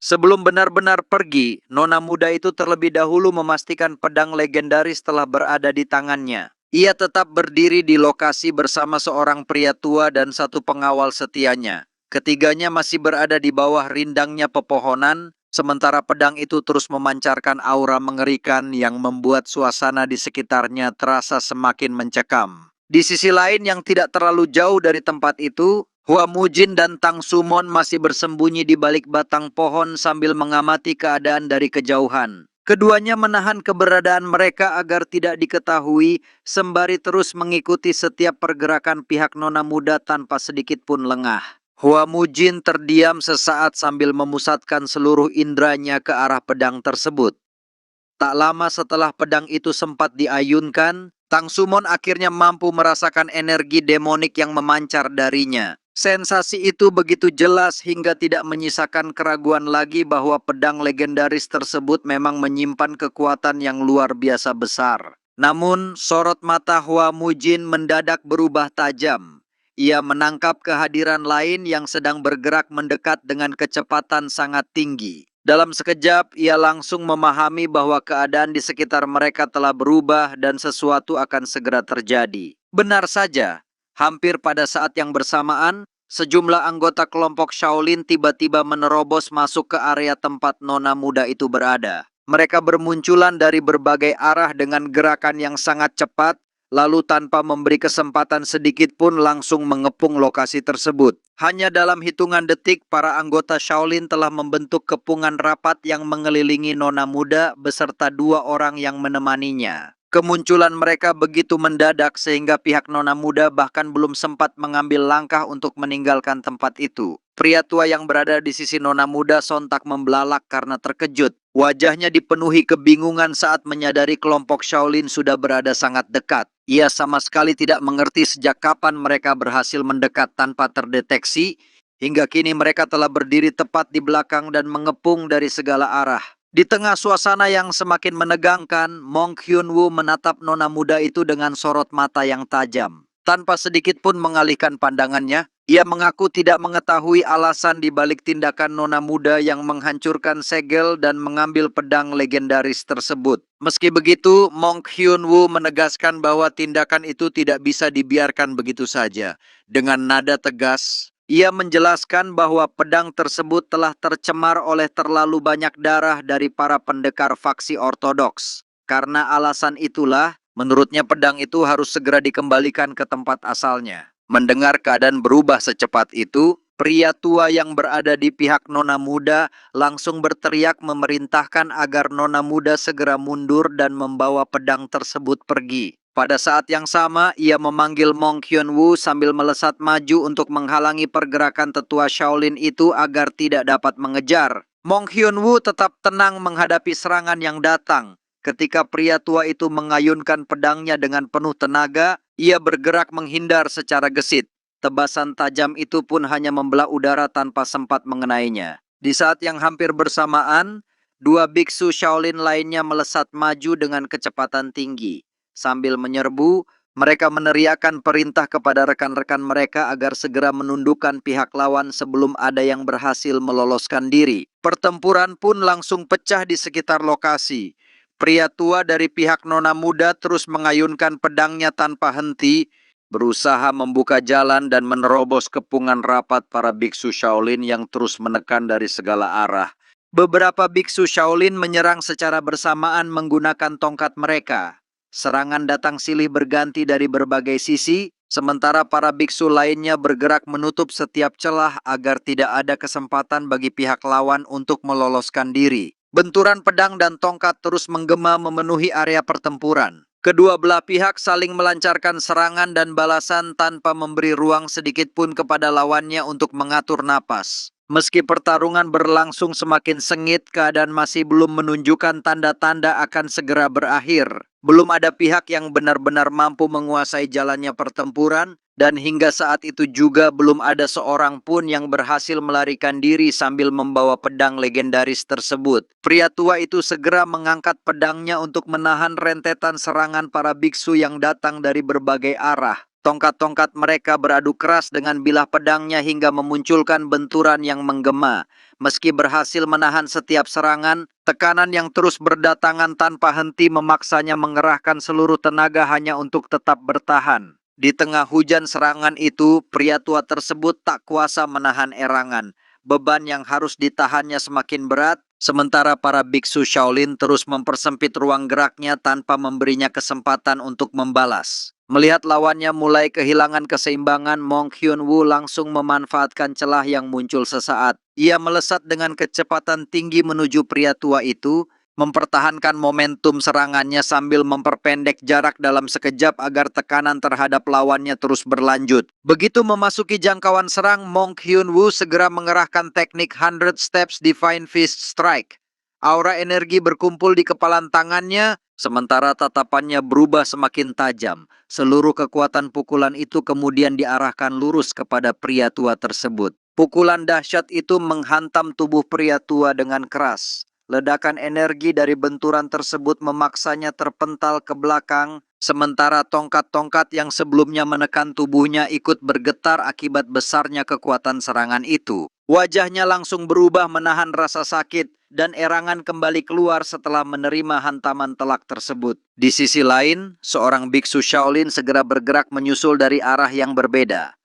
Sebelum benar-benar pergi, nona muda itu terlebih dahulu memastikan pedang legendaris telah berada di tangannya. Ia tetap berdiri di lokasi bersama seorang pria tua dan satu pengawal setianya. Ketiganya masih berada di bawah rindangnya pepohonan, sementara pedang itu terus memancarkan aura mengerikan yang membuat suasana di sekitarnya terasa semakin mencekam. Di sisi lain yang tidak terlalu jauh dari tempat itu, Hua Mujin dan Tang Sumon masih bersembunyi di balik batang pohon sambil mengamati keadaan dari kejauhan. Keduanya menahan keberadaan mereka agar tidak diketahui, sembari terus mengikuti setiap pergerakan pihak nona muda tanpa sedikit pun lengah. Hua Mujin terdiam sesaat sambil memusatkan seluruh indranya ke arah pedang tersebut. Tak lama setelah pedang itu sempat diayunkan, Tang Sumon akhirnya mampu merasakan energi demonik yang memancar darinya. Sensasi itu begitu jelas hingga tidak menyisakan keraguan lagi bahwa pedang legendaris tersebut memang menyimpan kekuatan yang luar biasa besar. Namun, sorot mata Hua Mujin mendadak berubah tajam. Ia menangkap kehadiran lain yang sedang bergerak mendekat dengan kecepatan sangat tinggi. Dalam sekejap, ia langsung memahami bahwa keadaan di sekitar mereka telah berubah dan sesuatu akan segera terjadi. Benar saja, hampir pada saat yang bersamaan, sejumlah anggota kelompok Shaolin tiba-tiba menerobos masuk ke area tempat nona muda itu berada. Mereka bermunculan dari berbagai arah dengan gerakan yang sangat cepat, lalu tanpa memberi kesempatan sedikit pun langsung mengepung lokasi tersebut. Hanya dalam hitungan detik, para anggota Shaolin telah membentuk kepungan rapat yang mengelilingi nona muda beserta dua orang yang menemaninya. Kemunculan mereka begitu mendadak sehingga pihak nona muda bahkan belum sempat mengambil langkah untuk meninggalkan tempat itu. Pria tua yang berada di sisi nona muda sontak membelalak karena terkejut. Wajahnya dipenuhi kebingungan saat menyadari kelompok Shaolin sudah berada sangat dekat. Ia sama sekali tidak mengerti sejak kapan mereka berhasil mendekat tanpa terdeteksi, hingga kini mereka telah berdiri tepat di belakang dan mengepung dari segala arah. Di tengah suasana yang semakin menegangkan, Mong Hyun-woo menatap nona muda itu dengan sorot mata yang tajam. Tanpa sedikit pun mengalihkan pandangannya, ia mengaku tidak mengetahui alasan di balik tindakan nona muda yang menghancurkan segel dan mengambil pedang legendaris tersebut. Meski begitu, Mong Hyun-woo menegaskan bahwa tindakan itu tidak bisa dibiarkan begitu saja. Dengan nada tegas, ia menjelaskan bahwa pedang tersebut telah tercemar oleh terlalu banyak darah dari para pendekar faksi ortodoks. Karena alasan itulah, menurutnya pedang itu harus segera dikembalikan ke tempat asalnya. Mendengar keadaan berubah secepat itu, pria tua yang berada di pihak nona muda langsung berteriak memerintahkan agar nona muda segera mundur dan membawa pedang tersebut pergi. Pada saat yang sama, ia memanggil Mong Hyun-woo sambil melesat maju untuk menghalangi pergerakan tetua Shaolin itu agar tidak dapat mengejar. Mong Hyun-woo tetap tenang menghadapi serangan yang datang. Ketika pria tua itu mengayunkan pedangnya dengan penuh tenaga, ia bergerak menghindar secara gesit. Tebasan tajam itu pun hanya membelah udara tanpa sempat mengenainya. Di saat yang hampir bersamaan, dua biksu Shaolin lainnya melesat maju dengan kecepatan tinggi. Sambil menyerbu, mereka meneriakkan perintah kepada rekan-rekan mereka agar segera menundukkan pihak lawan sebelum ada yang berhasil meloloskan diri. Pertempuran pun langsung pecah di sekitar lokasi. Pria tua dari pihak nona muda terus mengayunkan pedangnya tanpa henti, berusaha membuka jalan dan menerobos kepungan rapat para biksu Shaolin yang terus menekan dari segala arah. Beberapa biksu Shaolin menyerang secara bersamaan menggunakan tongkat mereka. Serangan datang silih berganti dari berbagai sisi, sementara para biksu lainnya bergerak menutup setiap celah agar tidak ada kesempatan bagi pihak lawan untuk meloloskan diri. Benturan pedang dan tongkat terus menggema memenuhi area pertempuran. Kedua belah pihak saling melancarkan serangan dan balasan tanpa memberi ruang sedikit pun kepada lawannya untuk mengatur napas. Meski pertarungan berlangsung semakin sengit, keadaan masih belum menunjukkan tanda-tanda akan segera berakhir. Belum ada pihak yang benar-benar mampu menguasai jalannya pertempuran, dan hingga saat itu juga belum ada seorang pun yang berhasil melarikan diri sambil membawa pedang legendaris tersebut. Pria tua itu segera mengangkat pedangnya untuk menahan rentetan serangan para biksu yang datang dari berbagai arah. Tongkat-tongkat mereka beradu keras dengan bilah pedangnya hingga memunculkan benturan yang menggema. Meski berhasil menahan setiap serangan, tekanan yang terus berdatangan tanpa henti memaksanya mengerahkan seluruh tenaga hanya untuk tetap bertahan. Di tengah hujan serangan itu, pria tua tersebut tak kuasa menahan erangan. Beban yang harus ditahannya semakin berat, sementara para biksu Shaolin terus mempersempit ruang geraknya tanpa memberinya kesempatan untuk membalas. Melihat lawannya mulai kehilangan keseimbangan, Monk Hyun Woo langsung memanfaatkan celah yang muncul sesaat. Ia melesat dengan kecepatan tinggi menuju pria tua itu, mempertahankan momentum serangannya sambil memperpendek jarak dalam sekejap agar tekanan terhadap lawannya terus berlanjut. Begitu memasuki jangkauan serang, Monk Hyun Woo segera mengerahkan teknik 100 Steps Divine Fist Strike. Aura energi berkumpul di kepalan tangannya, sementara tatapannya berubah semakin tajam. Seluruh kekuatan pukulan itu kemudian diarahkan lurus kepada pria tua tersebut. Pukulan dahsyat itu menghantam tubuh pria tua dengan keras. Ledakan energi dari benturan tersebut memaksanya terpental ke belakang, sementara tongkat-tongkat yang sebelumnya menekan tubuhnya ikut bergetar akibat besarnya kekuatan serangan itu. Wajahnya langsung berubah menahan rasa sakit, dan erangan kembali keluar setelah menerima hantaman telak tersebut. Di sisi lain, seorang biksu Shaolin segera bergerak menyusul dari arah yang berbeda.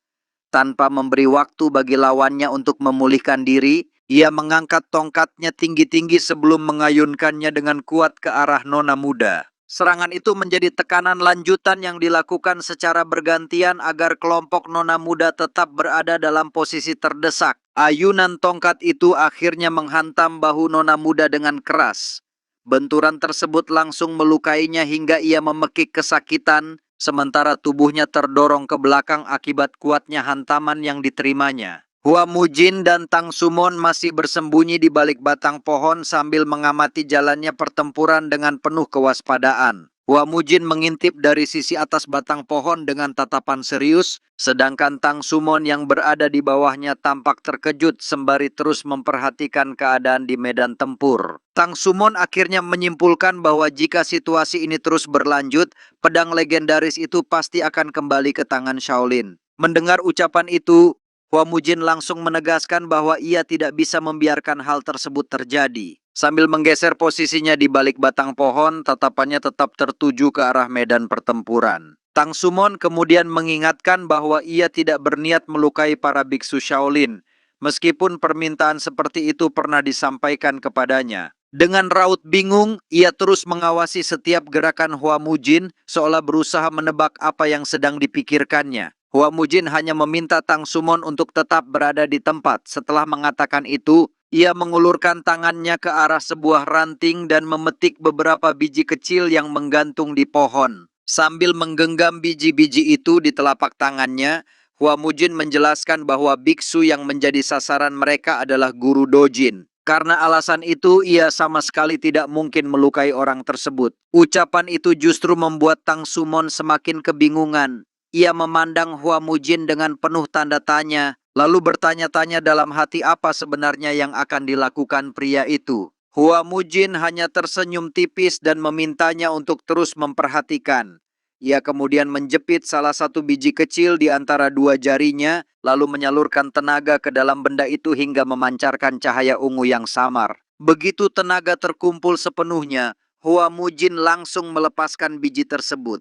Tanpa memberi waktu bagi lawannya untuk memulihkan diri, ia mengangkat tongkatnya tinggi-tinggi sebelum mengayunkannya dengan kuat ke arah nona muda. Serangan itu menjadi tekanan lanjutan yang dilakukan secara bergantian agar kelompok nona muda tetap berada dalam posisi terdesak. Ayunan tongkat itu akhirnya menghantam bahu nona muda dengan keras. Benturan tersebut langsung melukainya hingga ia memekik kesakitan, sementara tubuhnya terdorong ke belakang akibat kuatnya hantaman yang diterimanya. Hua Mujin dan Tang Sumon masih bersembunyi di balik batang pohon sambil mengamati jalannya pertempuran dengan penuh kewaspadaan. Hua Mujin mengintip dari sisi atas batang pohon dengan tatapan serius, sedangkan Tang Sumon yang berada di bawahnya tampak terkejut sembari terus memperhatikan keadaan di medan tempur. Tang Sumon akhirnya menyimpulkan bahwa jika situasi ini terus berlanjut, pedang legendaris itu pasti akan kembali ke tangan Shaolin. Mendengar ucapan itu, Hua Mujin langsung menegaskan bahwa ia tidak bisa membiarkan hal tersebut terjadi. Sambil menggeser posisinya di balik batang pohon, tatapannya tetap tertuju ke arah medan pertempuran. Tang Sumon kemudian mengingatkan bahwa ia tidak berniat melukai para biksu Shaolin, meskipun permintaan seperti itu pernah disampaikan kepadanya. Dengan raut bingung, ia terus mengawasi setiap gerakan Hua Mujin, seolah berusaha menebak apa yang sedang dipikirkannya. Hua Mujin hanya meminta Tang Sumon untuk tetap berada di tempat. Setelah mengatakan itu, ia mengulurkan tangannya ke arah sebuah ranting dan memetik beberapa biji kecil yang menggantung di pohon. Sambil menggenggam biji-biji itu di telapak tangannya, Hua Mujin menjelaskan bahwa biksu yang menjadi sasaran mereka adalah guru Dojin. Karena alasan itu, ia sama sekali tidak mungkin melukai orang tersebut. Ucapan itu justru membuat Tang Sumon semakin kebingungan. Ia memandang Hua Mujin dengan penuh tanda tanya, lalu bertanya-tanya dalam hati apa sebenarnya yang akan dilakukan pria itu. Hua Mujin hanya tersenyum tipis dan memintanya untuk terus memperhatikan. Ia kemudian menjepit salah satu biji kecil di antara dua jarinya, lalu menyalurkan tenaga ke dalam benda itu hingga memancarkan cahaya ungu yang samar. Begitu tenaga terkumpul sepenuhnya, Hua Mujin langsung melepaskan biji tersebut.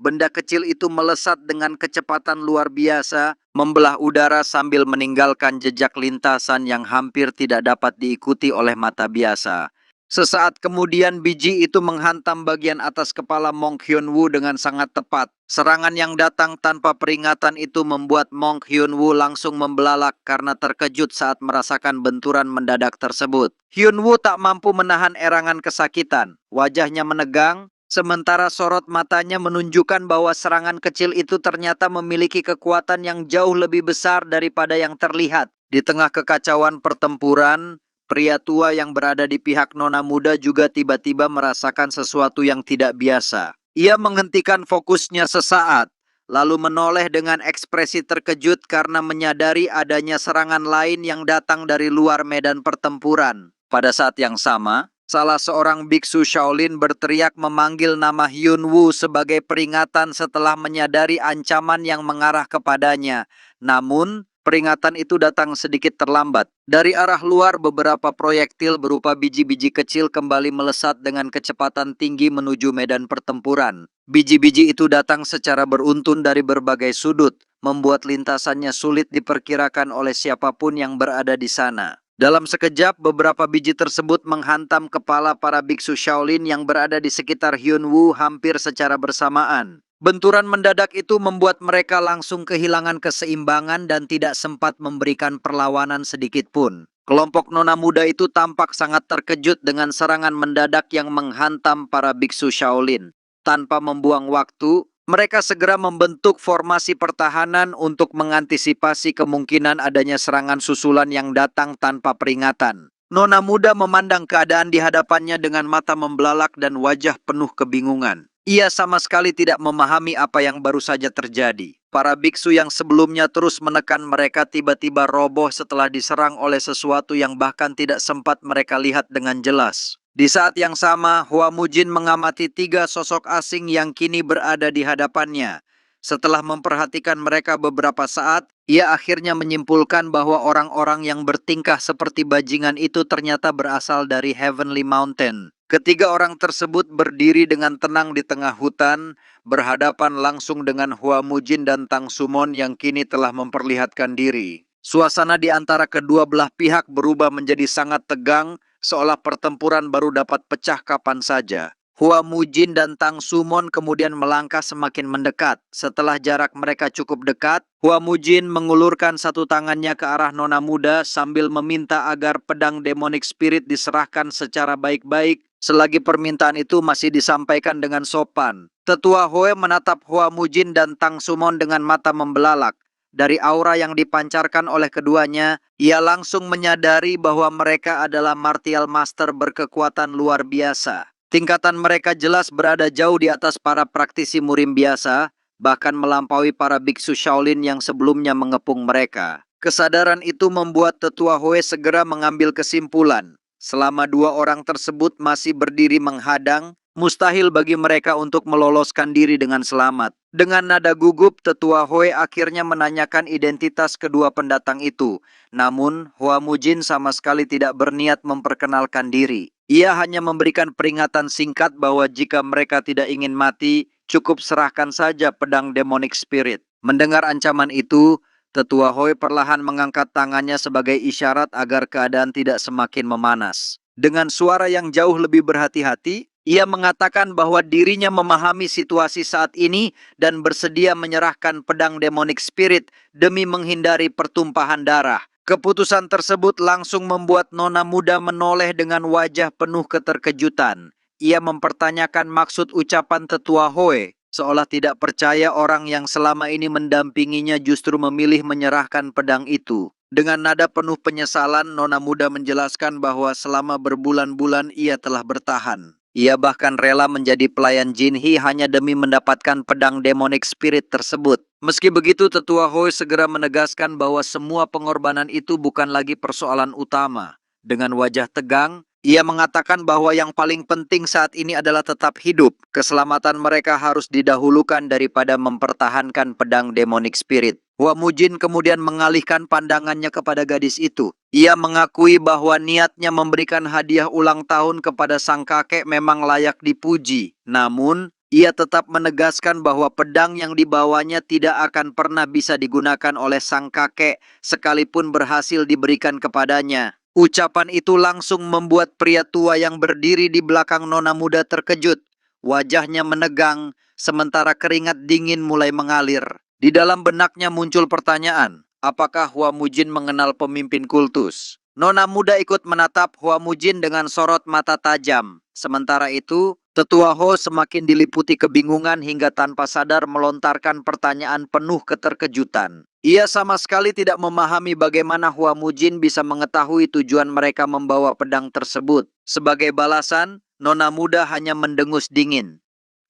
Benda kecil itu melesat dengan kecepatan luar biasa, membelah udara sambil meninggalkan jejak lintasan yang hampir tidak dapat diikuti oleh mata biasa. Sesaat kemudian biji itu menghantam bagian atas kepala Monk Hyun Woo dengan sangat tepat. Serangan yang datang tanpa peringatan itu membuat Monk Hyun Woo langsung membelalak karena terkejut saat merasakan benturan mendadak tersebut. Hyun Woo tak mampu menahan erangan kesakitan. Wajahnya menegang, sementara sorot matanya menunjukkan bahwa serangan kecil itu ternyata memiliki kekuatan yang jauh lebih besar daripada yang terlihat. Di tengah kekacauan pertempuran, pria tua yang berada di pihak nona muda juga tiba-tiba merasakan sesuatu yang tidak biasa. Ia menghentikan fokusnya sesaat, lalu menoleh dengan ekspresi terkejut karena menyadari adanya serangan lain yang datang dari luar medan pertempuran. Pada saat yang sama, Salah seorang biksu Shaolin berteriak memanggil nama Hyun Woo sebagai peringatan setelah menyadari ancaman yang mengarah kepadanya. Namun, peringatan itu datang sedikit terlambat. Dari arah luar, beberapa proyektil berupa biji-biji kecil kembali melesat dengan kecepatan tinggi menuju medan pertempuran. Biji-biji itu datang secara beruntun dari berbagai sudut, membuat lintasannya sulit diperkirakan oleh siapapun yang berada di sana. Dalam sekejap, beberapa biji tersebut menghantam kepala para biksu Shaolin yang berada di sekitar Hyun Woo hampir secara bersamaan. Benturan mendadak itu membuat mereka langsung kehilangan keseimbangan dan tidak sempat memberikan perlawanan sedikit pun. Kelompok nona muda itu tampak sangat terkejut dengan serangan mendadak yang menghantam para biksu Shaolin. Tanpa membuang waktu, mereka segera membentuk formasi pertahanan untuk mengantisipasi kemungkinan adanya serangan susulan yang datang tanpa peringatan. Nona muda memandang keadaan di hadapannya dengan mata membelalak dan wajah penuh kebingungan. Ia sama sekali tidak memahami apa yang baru saja terjadi. Para biksu yang sebelumnya terus menekan mereka tiba-tiba roboh setelah diserang oleh sesuatu yang bahkan tidak sempat mereka lihat dengan jelas. Di saat yang sama, Hua Mujin mengamati 3 sosok asing yang kini berada di hadapannya. Setelah memperhatikan mereka beberapa saat, ia akhirnya menyimpulkan bahwa orang-orang yang bertingkah seperti bajingan itu ternyata berasal dari Heavenly Mountain. Ketiga orang tersebut berdiri dengan tenang di tengah hutan, berhadapan langsung dengan Hua Mujin dan Tang Sumon yang kini telah memperlihatkan diri. Suasana di antara kedua belah pihak berubah menjadi sangat tegang, seolah pertempuran baru dapat pecah kapan saja. Hua Mujin dan Tang Sumon kemudian melangkah semakin mendekat. Setelah jarak mereka cukup dekat, Hua Mujin mengulurkan satu tangannya ke arah nona muda sambil meminta agar pedang demonic spirit diserahkan secara baik-baik. Selagi permintaan itu masih disampaikan dengan sopan. Tetua Hoe menatap Hua Mujin dan Tang Sumon dengan mata membelalak. Dari aura yang dipancarkan oleh keduanya, ia langsung menyadari bahwa mereka adalah martial master berkekuatan luar biasa. Tingkatan mereka jelas berada jauh di atas para praktisi murim biasa, bahkan melampaui para biksu Shaolin yang sebelumnya mengepung mereka. Kesadaran itu membuat Tetua Hoe segera mengambil kesimpulan. Selama 2 orang tersebut masih berdiri menghadang, mustahil bagi mereka untuk meloloskan diri dengan selamat. Dengan nada gugup, Tetua Hoe akhirnya menanyakan identitas kedua pendatang itu. Namun, Hua Mujin sama sekali tidak berniat memperkenalkan diri. Ia hanya memberikan peringatan singkat bahwa jika mereka tidak ingin mati, cukup serahkan saja pedang demonic spirit. Mendengar ancaman itu, Tetua Hoe perlahan mengangkat tangannya sebagai isyarat agar keadaan tidak semakin memanas. Dengan suara yang jauh lebih berhati-hati, ia mengatakan bahwa dirinya memahami situasi saat ini dan bersedia menyerahkan pedang demonic spirit demi menghindari pertumpahan darah. Keputusan tersebut langsung membuat nona muda menoleh dengan wajah penuh keterkejutan. Ia mempertanyakan maksud ucapan Tetua Hoe, seolah tidak percaya orang yang selama ini mendampinginya justru memilih menyerahkan pedang itu. Dengan nada penuh penyesalan, nona muda menjelaskan bahwa selama berbulan-bulan ia telah bertahan. Ia bahkan rela menjadi pelayan Jinhi hanya demi mendapatkan pedang demonic spirit tersebut. Meski begitu, Tetua Hoe segera menegaskan bahwa semua pengorbanan itu bukan lagi persoalan utama. Dengan wajah tegang, ia mengatakan bahwa yang paling penting saat ini adalah tetap hidup. Keselamatan mereka harus didahulukan daripada mempertahankan pedang demonic spirit. Hua Mujin kemudian mengalihkan pandangannya kepada gadis itu. Ia mengakui bahwa niatnya memberikan hadiah ulang tahun kepada sang kakek memang layak dipuji. Namun, ia tetap menegaskan bahwa pedang yang dibawanya tidak akan pernah bisa digunakan oleh sang kakek sekalipun berhasil diberikan kepadanya. Ucapan itu langsung membuat pria tua yang berdiri di belakang nona muda terkejut. Wajahnya menegang, sementara keringat dingin mulai mengalir. Di dalam benaknya muncul pertanyaan, apakah Hua Mujin mengenal pemimpin kultus? Nona muda ikut menatap Hua Mujin dengan sorot mata tajam. Sementara itu, Tetua Ho semakin diliputi kebingungan hingga tanpa sadar melontarkan pertanyaan penuh keterkejutan. Ia sama sekali tidak memahami bagaimana Hua Mujin bisa mengetahui tujuan mereka membawa pedang tersebut. Sebagai balasan, nona muda hanya mendengus dingin.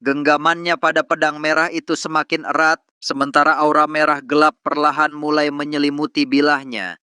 Genggamannya pada pedang merah itu semakin erat, sementara aura merah gelap perlahan mulai menyelimuti bilahnya.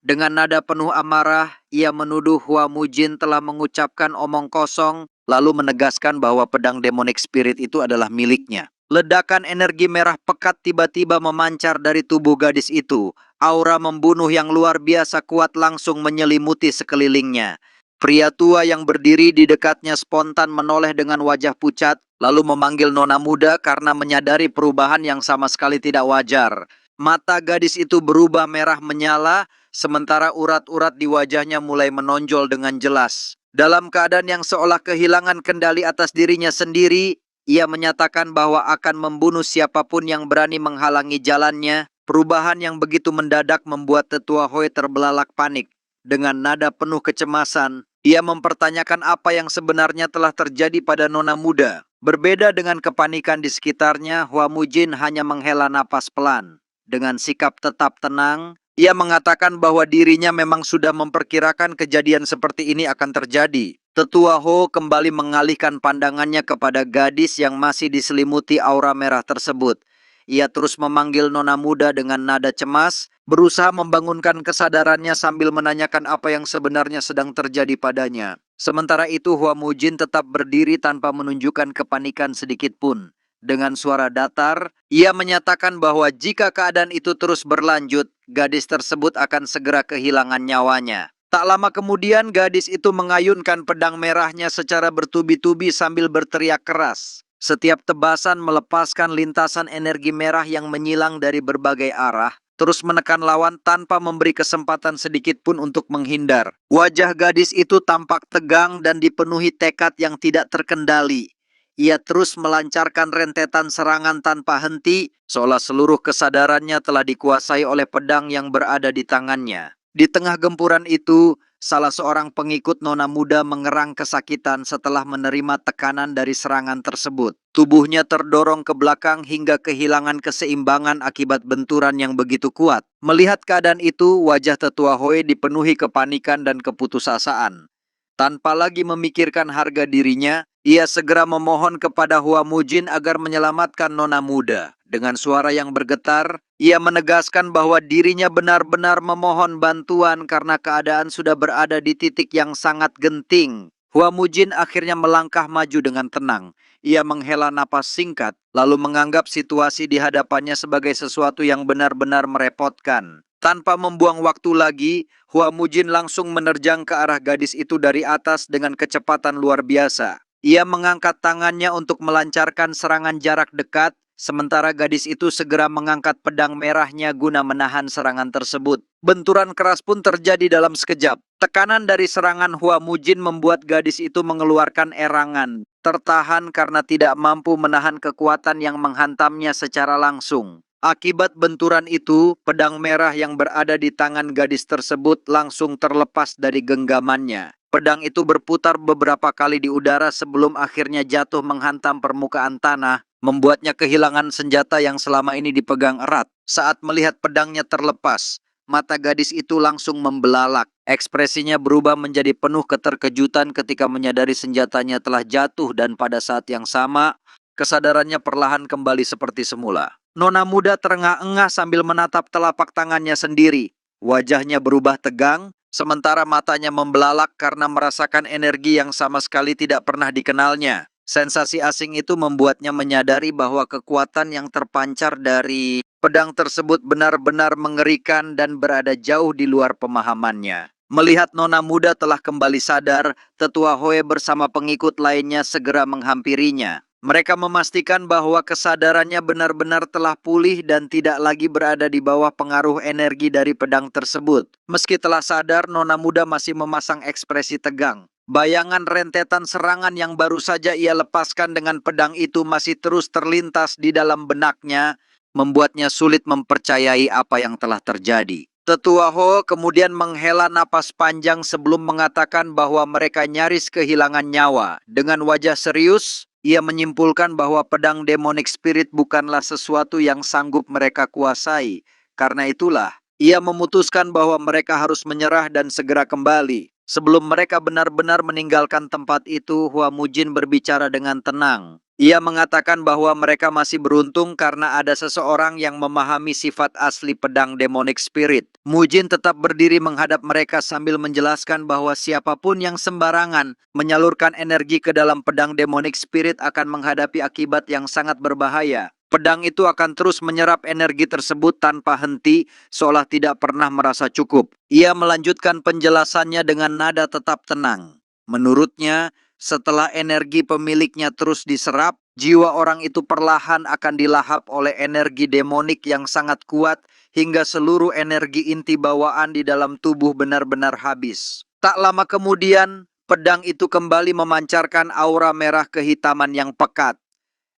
Dengan nada penuh amarah, ia menuduh Hua Mujin telah mengucapkan omong kosong, lalu menegaskan bahwa pedang demonic spirit itu adalah miliknya. Ledakan energi merah pekat tiba-tiba memancar dari tubuh gadis itu. Aura membunuh yang luar biasa kuat langsung menyelimuti sekelilingnya. Pria tua yang berdiri di dekatnya spontan menoleh dengan wajah pucat, lalu memanggil nona muda karena menyadari perubahan yang sama sekali tidak wajar. Mata gadis itu berubah merah menyala, sementara urat-urat di wajahnya mulai menonjol dengan jelas. Dalam keadaan yang seolah kehilangan kendali atas dirinya sendiri, ia menyatakan bahwa akan membunuh siapapun yang berani menghalangi jalannya. Perubahan yang begitu mendadak membuat tetua Hoi terbelalak panik. Dengan nada penuh kecemasan, ia mempertanyakan apa yang sebenarnya telah terjadi pada nona muda. Berbeda dengan kepanikan di sekitarnya, Hua Mujin hanya menghela napas pelan. Dengan sikap tetap tenang, ia mengatakan bahwa dirinya memang sudah memperkirakan kejadian seperti ini akan terjadi. Tetua Ho kembali mengalihkan pandangannya kepada gadis yang masih diselimuti aura merah tersebut. Ia terus memanggil nona muda dengan nada cemas, berusaha membangunkan kesadarannya sambil menanyakan apa yang sebenarnya sedang terjadi padanya. Sementara itu Hua Mujin tetap berdiri tanpa menunjukkan kepanikan sedikit pun. Dengan suara datar, ia menyatakan bahwa jika keadaan itu terus berlanjut, gadis tersebut akan segera kehilangan nyawanya. Tak lama kemudian gadis itu mengayunkan pedang merahnya secara bertubi-tubi sambil berteriak keras. Setiap tebasan melepaskan lintasan energi merah yang menyilang dari berbagai arah, terus menekan lawan tanpa memberi kesempatan sedikit pun untuk menghindar. Wajah gadis itu tampak tegang dan dipenuhi tekad yang tidak terkendali. Ia terus melancarkan rentetan serangan tanpa henti, seolah seluruh kesadarannya telah dikuasai oleh pedang yang berada di tangannya. Di tengah gempuran itu, salah seorang pengikut nona muda mengerang kesakitan setelah menerima tekanan dari serangan tersebut. Tubuhnya terdorong ke belakang hingga kehilangan keseimbangan akibat benturan yang begitu kuat. Melihat keadaan itu, wajah tetua Hoi dipenuhi kepanikan dan keputusasaan. Tanpa lagi memikirkan harga dirinya, ia segera memohon kepada Hua Mujin agar menyelamatkan nona muda. Dengan suara yang bergetar, ia menegaskan bahwa dirinya benar-benar memohon bantuan karena keadaan sudah berada di titik yang sangat genting. Hua Mujin akhirnya melangkah maju dengan tenang. Ia menghela napas singkat, lalu menganggap situasi di hadapannya sebagai sesuatu yang benar-benar merepotkan. Tanpa membuang waktu lagi, Hua Mujin langsung menerjang ke arah gadis itu dari atas dengan kecepatan luar biasa. Ia mengangkat tangannya untuk melancarkan serangan jarak dekat, sementara gadis itu segera mengangkat pedang merahnya guna menahan serangan tersebut. Benturan keras pun terjadi dalam sekejap. Tekanan dari serangan Hua Mujin membuat gadis itu mengeluarkan erangan, tertahan karena tidak mampu menahan kekuatan yang menghantamnya secara langsung. Akibat benturan itu, pedang merah yang berada di tangan gadis tersebut langsung terlepas dari genggamannya. Pedang itu berputar beberapa kali di udara sebelum akhirnya jatuh menghantam permukaan tanah, membuatnya kehilangan senjata yang selama ini dipegang erat. Saat melihat pedangnya terlepas, mata gadis itu langsung membelalak. Ekspresinya berubah menjadi penuh keterkejutan ketika menyadari senjatanya telah jatuh dan pada saat yang sama, kesadarannya perlahan kembali seperti semula. Nona muda terengah-engah sambil menatap telapak tangannya sendiri. Wajahnya berubah tegang, sementara matanya membelalak karena merasakan energi yang sama sekali tidak pernah dikenalnya. Sensasi asing itu membuatnya menyadari bahwa kekuatan yang terpancar dari pedang tersebut benar-benar mengerikan dan berada jauh di luar pemahamannya. Melihat nona muda telah kembali sadar, tetua Hoi bersama pengikut lainnya segera menghampirinya. Mereka memastikan bahwa kesadarannya benar-benar telah pulih dan tidak lagi berada di bawah pengaruh energi dari pedang tersebut. Meski telah sadar, nona muda masih memasang ekspresi tegang. Bayangan rentetan serangan yang baru saja ia lepaskan dengan pedang itu masih terus terlintas di dalam benaknya, membuatnya sulit mempercayai apa yang telah terjadi. Tetua Ho kemudian menghela napas panjang sebelum mengatakan bahwa mereka nyaris kehilangan nyawa. Dengan wajah serius, ia menyimpulkan bahwa pedang demonic spirit bukanlah sesuatu yang sanggup mereka kuasai. Karena itulah, ia memutuskan bahwa mereka harus menyerah dan segera kembali. Sebelum mereka benar-benar meninggalkan tempat itu, Hua Mujin berbicara dengan tenang. Ia mengatakan bahwa mereka masih beruntung karena ada seseorang yang memahami sifat asli pedang demonic spirit. Mujin tetap berdiri menghadap mereka sambil menjelaskan bahwa siapapun yang sembarangan menyalurkan energi ke dalam pedang demonic spirit akan menghadapi akibat yang sangat berbahaya. Pedang itu akan terus menyerap energi tersebut tanpa henti, seolah tidak pernah merasa cukup. Ia melanjutkan penjelasannya dengan nada tetap tenang. Menurutnya, setelah energi pemiliknya terus diserap, jiwa orang itu perlahan akan dilahap oleh energi demonik yang sangat kuat hingga seluruh energi inti bawaan di dalam tubuh benar-benar habis. Tak lama kemudian, pedang itu kembali memancarkan aura merah kehitaman yang pekat.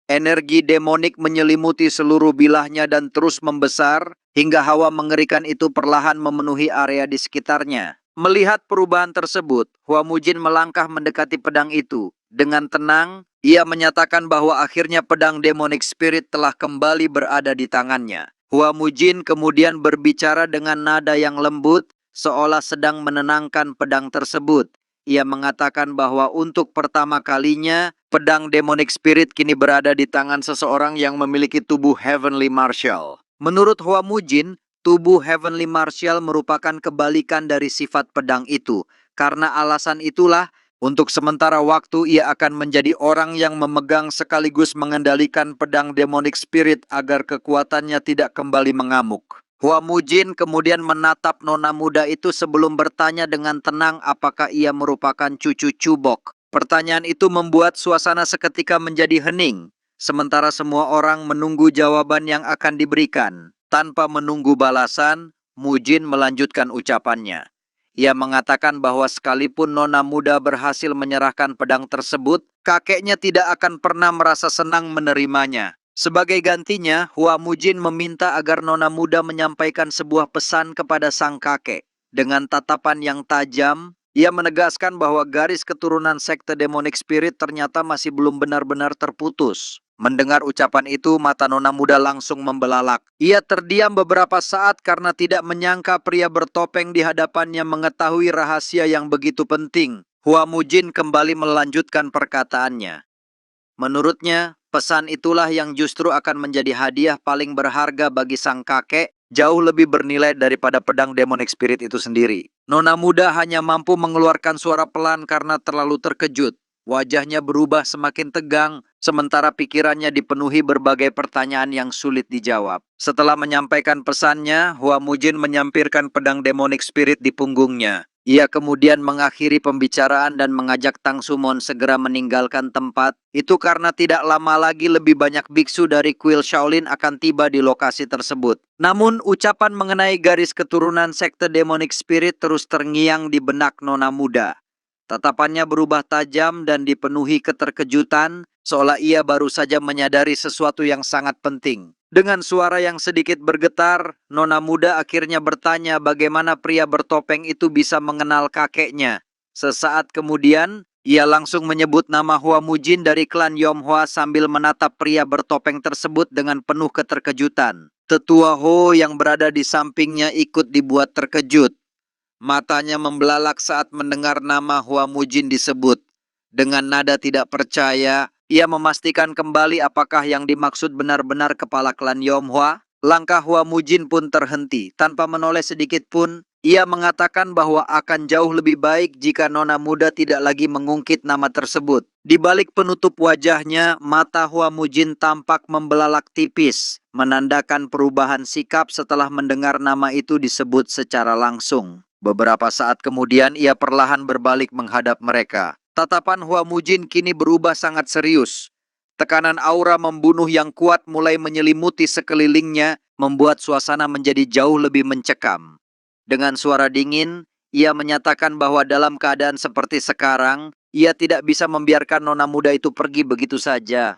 Energi demonik menyelimuti seluruh bilahnya dan terus membesar, hingga hawa mengerikan itu perlahan memenuhi area di sekitarnya. Melihat perubahan tersebut, Hua Mujin melangkah mendekati pedang itu. Dengan tenang, ia menyatakan bahwa akhirnya pedang demonic spirit telah kembali berada di tangannya. Hua Mujin kemudian berbicara dengan nada yang lembut, seolah sedang menenangkan pedang tersebut. Ia mengatakan bahwa untuk pertama kalinya, pedang demonic spirit kini berada di tangan seseorang yang memiliki tubuh Heavenly Martial. Menurut Hua Mujin, tubuh Heavenly Martial merupakan kebalikan dari sifat pedang itu. Karena alasan itulah, untuk sementara waktu ia akan menjadi orang yang memegang sekaligus mengendalikan pedang demonic spirit agar kekuatannya tidak kembali mengamuk. Hua Mujin kemudian menatap nona muda itu sebelum bertanya dengan tenang apakah ia merupakan cucu Chubok. Pertanyaan itu membuat suasana seketika menjadi hening, sementara semua orang menunggu jawaban yang akan diberikan. Tanpa menunggu balasan, Mujin melanjutkan ucapannya. Ia mengatakan bahwa sekalipun nona muda berhasil menyerahkan pedang tersebut, kakeknya tidak akan pernah merasa senang menerimanya. Sebagai gantinya, Hua Mujin meminta agar nona muda menyampaikan sebuah pesan kepada sang kakek. Dengan tatapan yang tajam, ia menegaskan bahwa garis keturunan sekte demonic spirit ternyata masih belum benar-benar terputus. Mendengar ucapan itu, mata nona muda langsung membelalak. Ia terdiam beberapa saat karena tidak menyangka pria bertopeng di hadapannya mengetahui rahasia yang begitu penting. Hua Mujin kembali melanjutkan perkataannya. Menurutnya, pesan itulah yang justru akan menjadi hadiah paling berharga bagi sang kakek, jauh lebih bernilai daripada pedang demonic spirit itu sendiri. Nona muda hanya mampu mengeluarkan suara pelan karena terlalu terkejut. Wajahnya berubah semakin tegang, sementara pikirannya dipenuhi berbagai pertanyaan yang sulit dijawab. Setelah menyampaikan pesannya, Hua Mujin menyampirkan pedang demonic spirit di punggungnya. Ia kemudian mengakhiri pembicaraan dan mengajak Tang Sumon segera meninggalkan tempat. Itu karena tidak lama lagi lebih banyak biksu dari kuil Shaolin akan tiba di lokasi tersebut. Namun, ucapan mengenai garis keturunan sekte demonic spirit terus terngiang di benak nona muda. Tatapannya berubah tajam dan dipenuhi keterkejutan, seolah ia baru saja menyadari sesuatu yang sangat penting. Dengan suara yang sedikit bergetar, nona muda akhirnya bertanya bagaimana pria bertopeng itu bisa mengenal kakeknya. Sesaat kemudian, ia langsung menyebut nama Hua Mujin dari klan Yomhua sambil menatap pria bertopeng tersebut dengan penuh keterkejutan. Tetua Ho yang berada di sampingnya ikut dibuat terkejut. Matanya membelalak saat mendengar nama Hua Mujin disebut. Dengan nada tidak percaya, ia memastikan kembali apakah yang dimaksud benar-benar kepala klan Yomhua. Langkah Hua Mujin pun terhenti. Tanpa menoleh sedikit pun, ia mengatakan bahwa akan jauh lebih baik jika nona muda tidak lagi mengungkit nama tersebut. Di balik penutup wajahnya, mata Hua Mujin tampak membelalak tipis, menandakan perubahan sikap setelah mendengar nama itu disebut secara langsung. Beberapa saat kemudian ia perlahan berbalik menghadap mereka. Tatapan Hua Mujin kini berubah sangat serius. Tekanan aura membunuh yang kuat mulai menyelimuti sekelilingnya, membuat suasana menjadi jauh lebih mencekam. Dengan suara dingin, ia menyatakan bahwa dalam keadaan seperti sekarang, ia tidak bisa membiarkan nona muda itu pergi begitu saja.